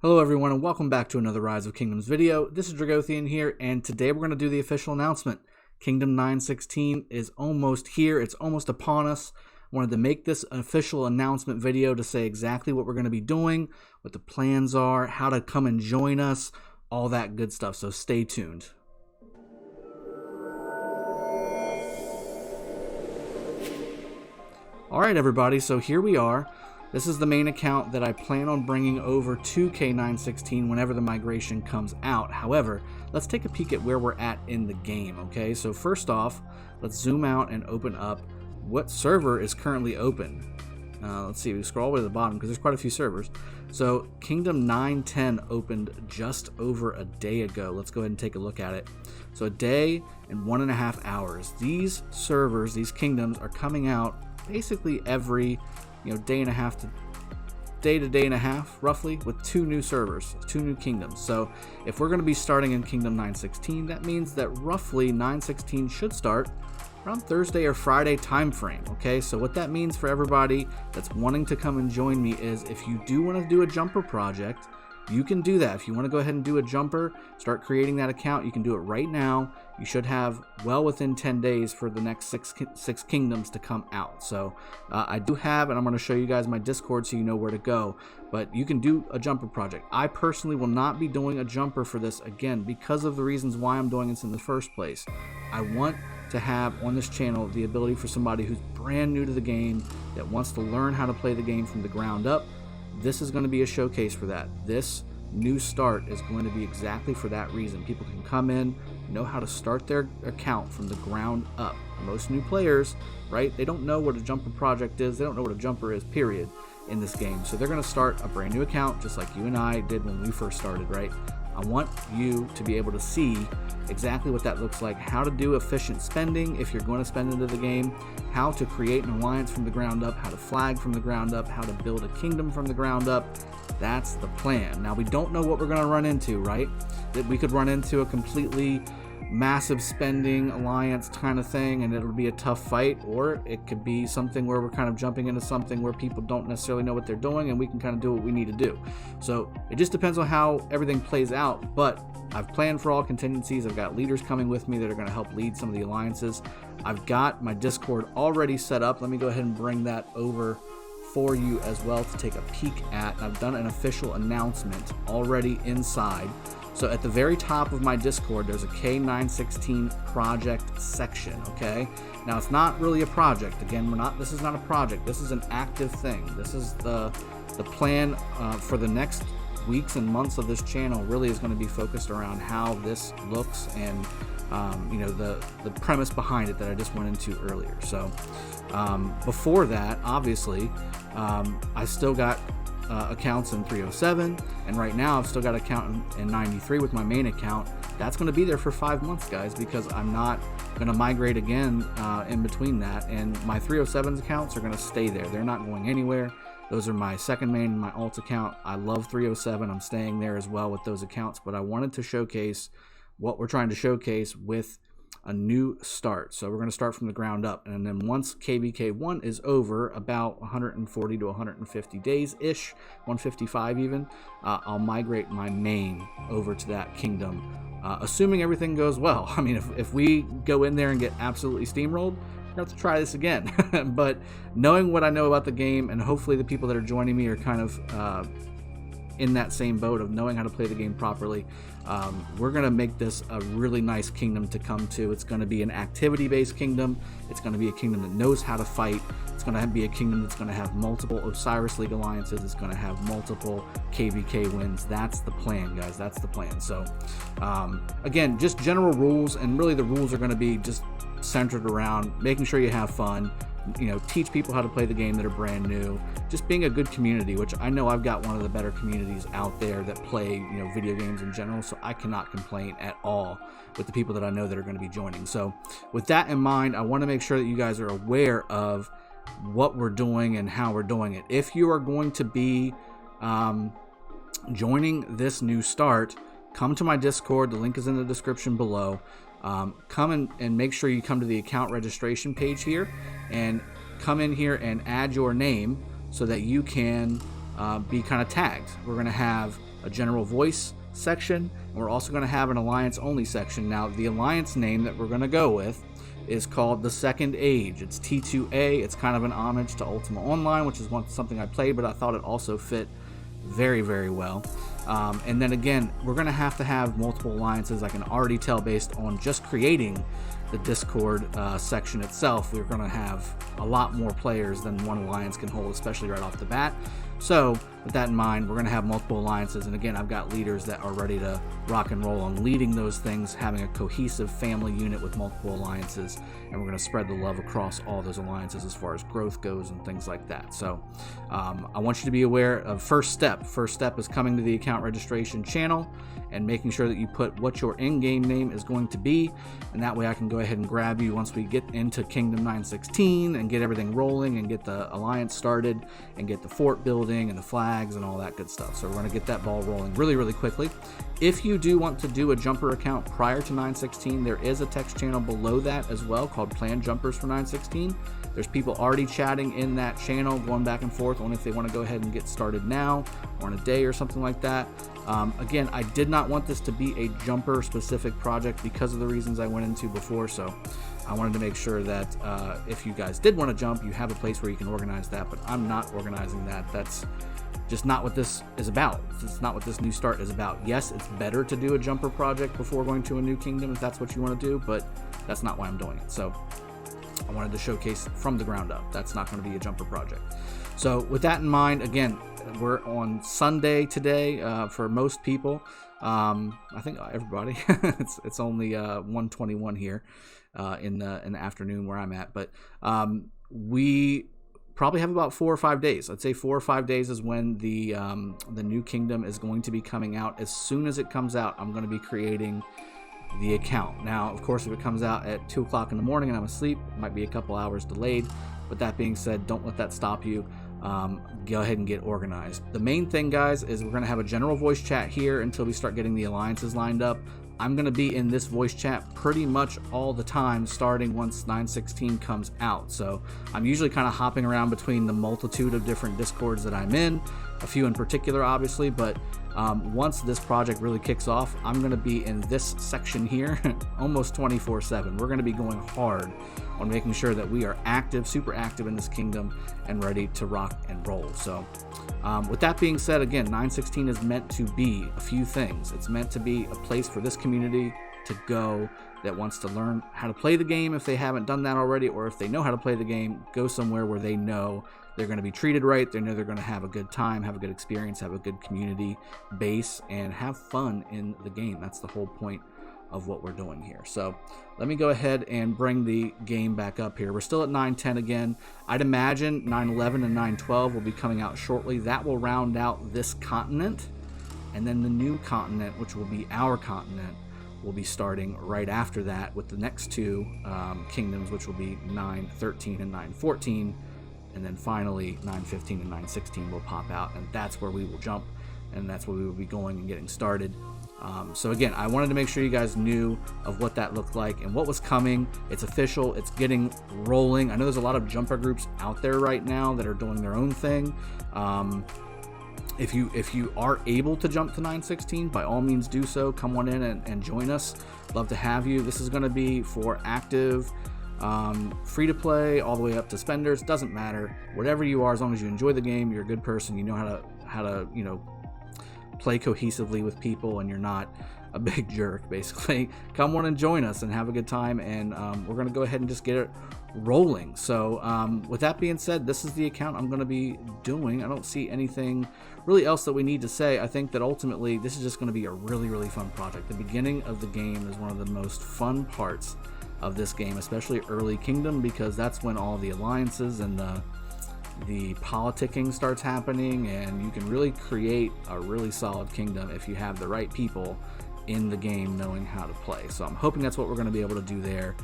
Hello everyone and welcome back to another Rise of Kingdoms video. This is Dragothien here, and today we're going to do the official announcement. Kingdom 916 is almost here, it's almost upon us. I wanted to make this an official announcement video to say exactly what we're going to be doing, what the plans are, how to come and join us, all that good stuff, so stay tuned. Alright everybody, so here we are. This is the main account that I plan on bringing over to K916 whenever the migration comes out. However, let's take a peek at where we're at in the game, okay? So first off, let's zoom out and open up what server is currently open. Let's see, we scroll all the way to the bottom because there's quite a few servers. So Kingdom 910 opened just over a day ago. Let's go ahead and take a look at it. So a day and 1.5 hours. These servers, these kingdoms are coming out basically every day and a half, roughly, with 2 new servers, 2 new kingdoms. So if we're going to be starting in Kingdom 916, that means that roughly 916 should start around Thursday or Friday time frame. Okay, so what that means for everybody that's wanting to come and join me is if you do want to do a jumper project, you can do that. If you want to go ahead and do a jumper, start creating that account, you can do it right now. You should have well within 10 days for the next six kingdoms to come out. So I do have, and I'm going to show you guys my Discord so you know where to go, but you can do a jumper project. I personally will not be doing a jumper for this, again, because of the reasons why I'm doing this in the first place. I want to have on this channel the ability for somebody who's brand new to the game, that wants to learn how to play the game from the ground up. This is going to be a showcase for that. This new start is going to be exactly for that reason. People can come in, know how to start their account from the ground up. Most new players, right, they don't know what a jumper project is. They don't know what a jumper is, period, in this game. So they're going to start a brand new account just like you and I did when we first started, right? I want you to be able to see exactly what that looks like, how to do efficient spending if you're going to spend into the game, how to create an alliance from the ground up, how to flag from the ground up, how to build a kingdom from the ground up. That's the plan. Now, we don't know what we're going to run into, right? That we could run into a completely massive spending alliance kind of thing and it'll be a tough fight, or it could be something where we're kind of jumping into something where people don't necessarily know what they're doing and we can kind of do what we need to do. So it just depends on how everything plays out, but I've planned for all contingencies. I've got leaders coming with me that are going to help lead some of the alliances. I've got my Discord already set up. Let me go ahead and bring that over for you as well to take a peek at. I've done an official announcement already inside. So at the very top of my Discord, there's a K916 project section, okay? Now, it's not really a project. Again, this is not a project. This is an active thing. This is the plan for the next weeks and months of this channel. Really is going to be focused around how this looks and the premise behind it that I just went into earlier. So before that, obviously, I still got accounts in 307, and right now I've still got an account in 93 with my main account. That's going to be there for 5 months, guys, because I'm not going to migrate again in between that, and my 307's accounts are going to stay there. They're not going anywhere. Those are my second main and my alt account. I love 307. I'm staying there as well with those accounts, but I wanted to showcase what we're trying to showcase with a new start. So we're going to start from the ground up, and then once KBK1 is over, about 140 to 150 days ish, 155 even, I'll migrate my main over to that kingdom, assuming everything goes well. I mean, if we go in there and get absolutely steamrolled, we're going to have to try this again. But knowing what I know about the game, and hopefully the people that are joining me are kind of in that same boat of knowing how to play the game properly, we're going to make this a really nice kingdom to come to. It's going to be an activity-based kingdom. It's going to be a kingdom that knows how to fight. It's going to be a kingdom that's going to have multiple Osiris League alliances. It's going to have multiple KVK wins. That's the plan, guys. That's the plan. So again, just general rules, and really the rules are going to be just centered around making sure you have fun, teach people how to play the game that are brand new, just being a good community, which I know I've got one of the better communities out there that play, video games in general, so I cannot complain at all with the people that I know that are going to be joining. So with that in mind, I want to make sure that you guys are aware of what we're doing and how we're doing it. If you are going to be joining this new start, come to my Discord. The link is in the description below. Come and make sure you come to the account registration page here and come in here and add your name so that you can be kind of tagged. We're going to have a general voice section, and we're also going to have an alliance only section. Now, the alliance name that we're going to go with is called The Second Age. It's T2A. It's kind of an homage to Ultima Online, which is something I played, but I thought it also fit very, very well. And then again, we're going to have multiple alliances. I can already tell based on just creating the Discord section itself, we're going to have a lot more players than one alliance can hold, especially right off the bat. So with that in mind, we're going to have multiple alliances, and again, I've got leaders that are ready to rock and roll on leading those things, having a cohesive family unit with multiple alliances, and we're going to spread the love across all those alliances as far as growth goes and things like that. So I want you to be aware of first step. First step is coming to the account registration channel and making sure that you put what your in-game name is going to be, and that way I can go ahead and grab you once we get into Kingdom 916 and get everything rolling and get the alliance started and get the fort building and the flags and all that good stuff. So we're going to get that ball rolling really, really quickly. If you do want to do a jumper account prior to 916, there is a text channel below that as well called Plan Jumpers for 916. There's people already chatting in that channel, going back and forth on if they want to go ahead and get started now or in a day or something like that. Again, I did not want this to be a jumper specific project because of the reasons I went into before, so I wanted to make sure that if you guys did want to jump, you have a place where you can organize that, but I'm not organizing that. That's just not what this is about. It's not what this new start is about. Yes, it's better to do a jumper project before going to a new kingdom if that's what you want to do, but that's not why I'm doing it. So I wanted to showcase from the ground up. That's not going to be a jumper project. So with that in mind, again, we're on Sunday today for most people. I think everybody. it's only 1:21 here in the afternoon where I'm at, but we probably have about 4 or 5 days. I'd say 4 or 5 days is when the new kingdom is going to be coming out. As soon as it comes out, I'm going to be creating the account. Now, of course, if it comes out at 2 o'clock in the morning and I'm asleep, it might be a couple hours delayed. But that being said, don't let that stop you. Go ahead and get organized. The main thing, guys, is we're going to have a general voice chat here until we start getting the alliances lined up. I'm going to be in this voice chat pretty much all the time starting once 916 comes out. So I'm usually kind of hopping around between the multitude of different Discords that I'm in, a few in particular, obviously, but once this project really kicks off, I'm going to be in this section here almost 24/7. We're going to be going hard on making sure that we are active, super active in this kingdom and ready to rock and roll. So with that being said, again, 916 is meant to be a few things. It's meant to be a place for this community to go that wants to learn how to play the game if they haven't done that already, or if they know how to play the game, go somewhere where they know they're going to be treated right, they know they're going to have a good time, have a good experience, have a good community base, and have fun in the game. That's the whole point of what we're doing here. So let me go ahead and bring the game back up here. We're still at 910 again. I'd imagine 911 and 912 will be coming out shortly. That will round out this continent, and then the new continent, which will be our continent, will be starting right after that with the next two kingdoms, which will be 913 and 914. And then finally 915 and 916 will pop out, and that's where we will jump, and that's where we will be going and getting started. So again, I wanted to make sure you guys knew of what that looked like and what was coming. It's official, it's getting rolling. I know there's a lot of jumper groups out there right now that are doing their own thing. If you are able to jump to 916, by all means do so. Come on in and join us. Love to have you. This is going to be for active, free to play, all the way up to spenders. Doesn't matter. Whatever you are, as long as you enjoy the game, you're a good person, you know how to play cohesively with people, and you're not a big jerk, basically. Come on and join us and have a good time, and we're going to go ahead and just get it rolling. So with that being said, this is the account I'm going to be doing. I don't see anything really else that we need to say. I think that ultimately this is just going to be a really, really fun project. The beginning of the game is one of the most fun parts of this game, especially early kingdom, because that's when all the alliances and the politicking starts happening, and you can really create a really solid kingdom if you have the right people in the game knowing how to play. So I'm hoping that's what we're going to be able to do there.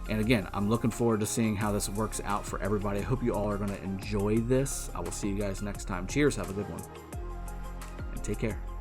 And again, I'm looking forward to seeing how this works out for everybody. I hope you all are going to enjoy this. I will see you guys next time. Cheers, have a good one, and take care.